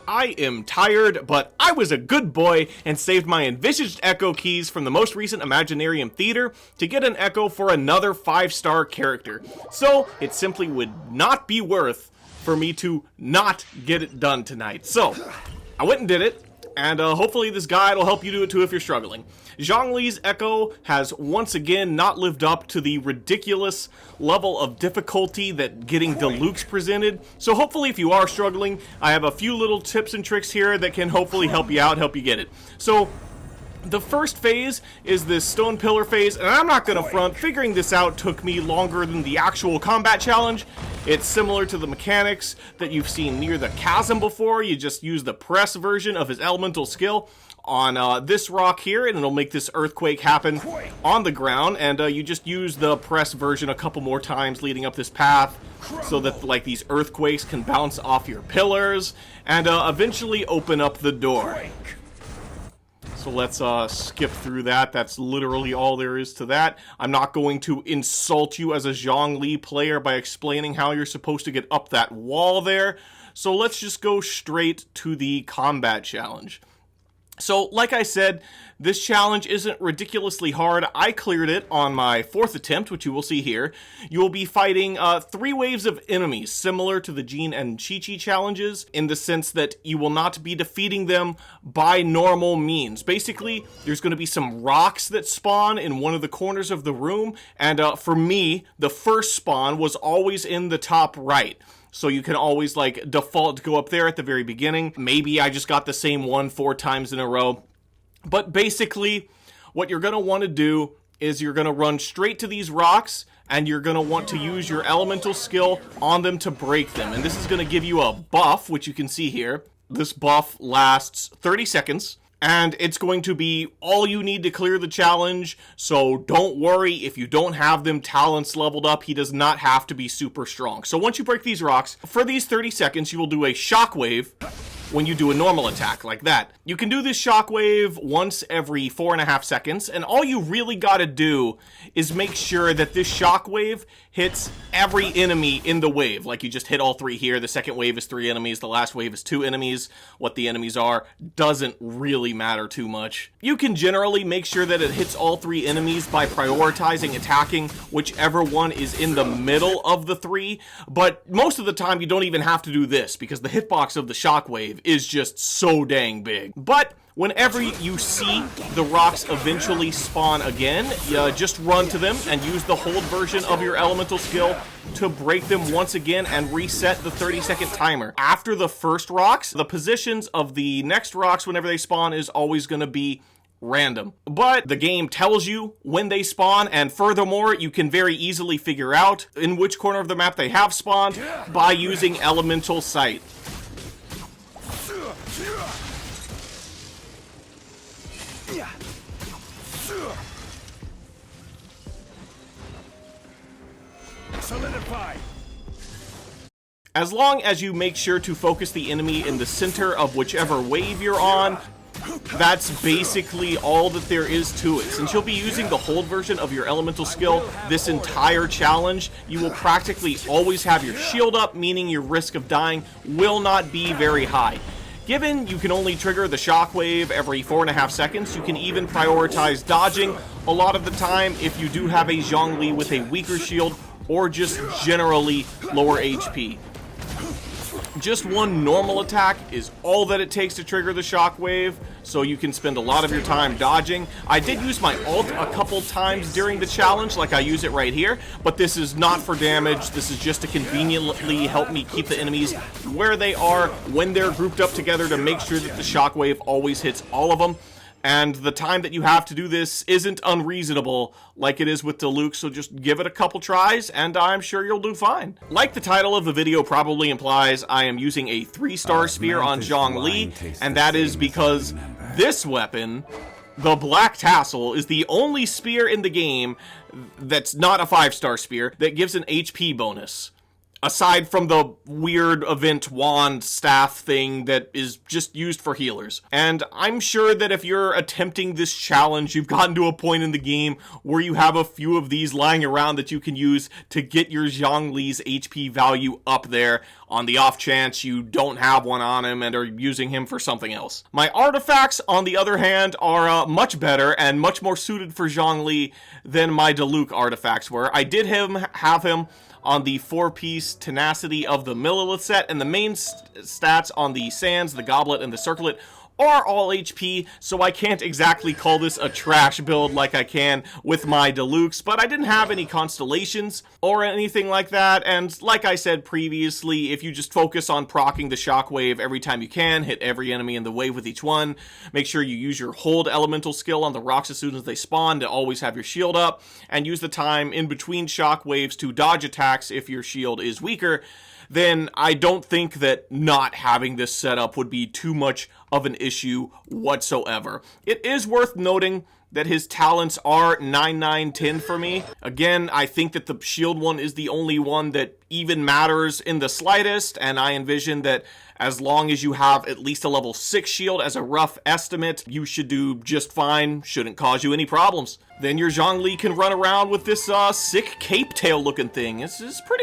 I am tired, but I was a good boy and saved my envisaged echo keys from the most recent Imaginarium Theater to get an echo for another 5-star character. So it simply would not be worth for me to not get it done tonight. So I went and did it, and hopefully this guide will help you do it too if you're struggling. ZHONGLI'S Echo has once again not lived up to the ridiculous level of difficulty that getting Diluc's presented. So hopefully if you are struggling, I have a few little tips and tricks here that can hopefully help you out, help you get it. So the first phase is this stone pillar phase, and I'm not gonna front, figuring this out took me longer than the actual combat challenge. It's similar to the mechanics that you've seen near the chasm before. You just use the press version of his elemental skill on this rock here, and it'll make this earthquake happen on the ground, and you just use the press version a couple more times leading up this path so that like these earthquakes can bounce off your pillars and eventually open up the door. So let's skip through that. That's literally all there is to that. I'm not going to insult you as a Zhongli player by explaining how you're supposed to get up that wall there. So let's just go straight to the combat challenge. So, like I said, this challenge isn't ridiculously hard. I cleared it on my 4th attempt, which you will see here. You will be fighting 3 waves of enemies, similar to the Jean and Chi-Chi challenges, in the sense that you will not be defeating them by normal means. Basically, there's going to be some rocks that spawn in one of the corners of the room, and for me, the first spawn was always in the top right. So you can always like default to go up there at the very beginning. Maybe I just got the same one 4 times in a row. But basically, what you're going to want to do is you're going to run straight to these rocks, and you're going to want to use your elemental skill on them to break them. And this is going to give you a buff, which you can see here. This buff lasts 30 seconds. And it's going to be all you need to clear the challenge, so don't worry if you don't have them talents leveled up. He does not have to be super strong. So once you break these rocks, for these 30 seconds, you will do a shockwave when you do a normal attack like that. You can do this shockwave once every 4.5 seconds, and all you really gotta do is make sure that this shockwave hits every enemy in the wave. Like you just hit all 3 here. The second wave is 3 enemies. The last wave is 2 enemies. What the enemies are doesn't really matter too much. You can generally make sure that it hits all 3 enemies by prioritizing attacking whichever one is in the middle of the 3, but most of the time you don't even have to do this because the hitbox of the shockwave is just so dang big. But whenever you see the rocks eventually spawn again, you just run to them and use the hold version of your elemental skill to break them once again and reset the 30-second timer. After the first rocks, the positions of the next rocks whenever they spawn is always going to be random. But the game tells you when they spawn, and furthermore, you can very easily figure out in which corner of the map they have spawned by using elemental sight. Solidify. As long as you make sure to focus the enemy in the center of whichever wave you're on, that's basically all that there is to it. Since you'll be using the hold version of your elemental skill this entire challenge, you will practically always have your shield up, meaning your risk of dying will not be very high. Given you can only trigger the shockwave every 4.5 seconds, you can even prioritize dodging a lot of the time if you do have a Zhongli with a weaker shield or just generally lower HP. Just one normal attack is all that it takes to trigger the shockwave, so you can spend a lot of your time dodging. I did use my ult a couple times during the challenge, like I use it right here, but this is not for damage. This is just to conveniently help me keep the enemies where they are when they're grouped up together to make sure that the shockwave always hits all of them. And the time that you have to do this isn't unreasonable like it is with Diluc, so just give it a couple tries and I'm sure you'll do fine. Like the title of the video probably implies, I am using a 3-star spear on Zhongli, and that is because this weapon, the Black Tassel, is the only spear in the game that's not a 5-star spear that gives an HP bonus. aside from the weird event wand staff thing that is just used for healers. And I'm sure that if you're attempting this challenge, you've gotten to a point in the game where you have a few of these lying around that you can use to get your Zhongli's HP value up there on the off chance you don't have one on him and are using him for something else. My artifacts, on the other hand, are much better and much more suited for Zhongli than my Diluc artifacts were. I did have him on the 4-piece tenacity of the Millilith set, and the main stats on the Sands, the Goblet, and the Circlet are all HP, so I can't exactly call this a trash build like I can with my Dilucs, but I didn't have any constellations or anything like that, and like I said previously, if you just focus on proccing the shockwave every time you can, hit every enemy in the wave with each one, make sure you use your hold elemental skill on the rocks as soon as they spawn to always have your shield up, and use the time in between shockwaves to dodge attacks if your shield is weaker, then I don't think that not having this setup would be too much of an issue whatsoever. It is worth noting that his talents are 9, 9, 10 for me. Again, I think that the shield one is the only one that even matters in the slightest, and I envision that as long as you have at least a level 6 shield as a rough estimate, you should do just fine, shouldn't cause you any problems. Then your Zhongli can run around with this sick cape tail looking thing. It's pretty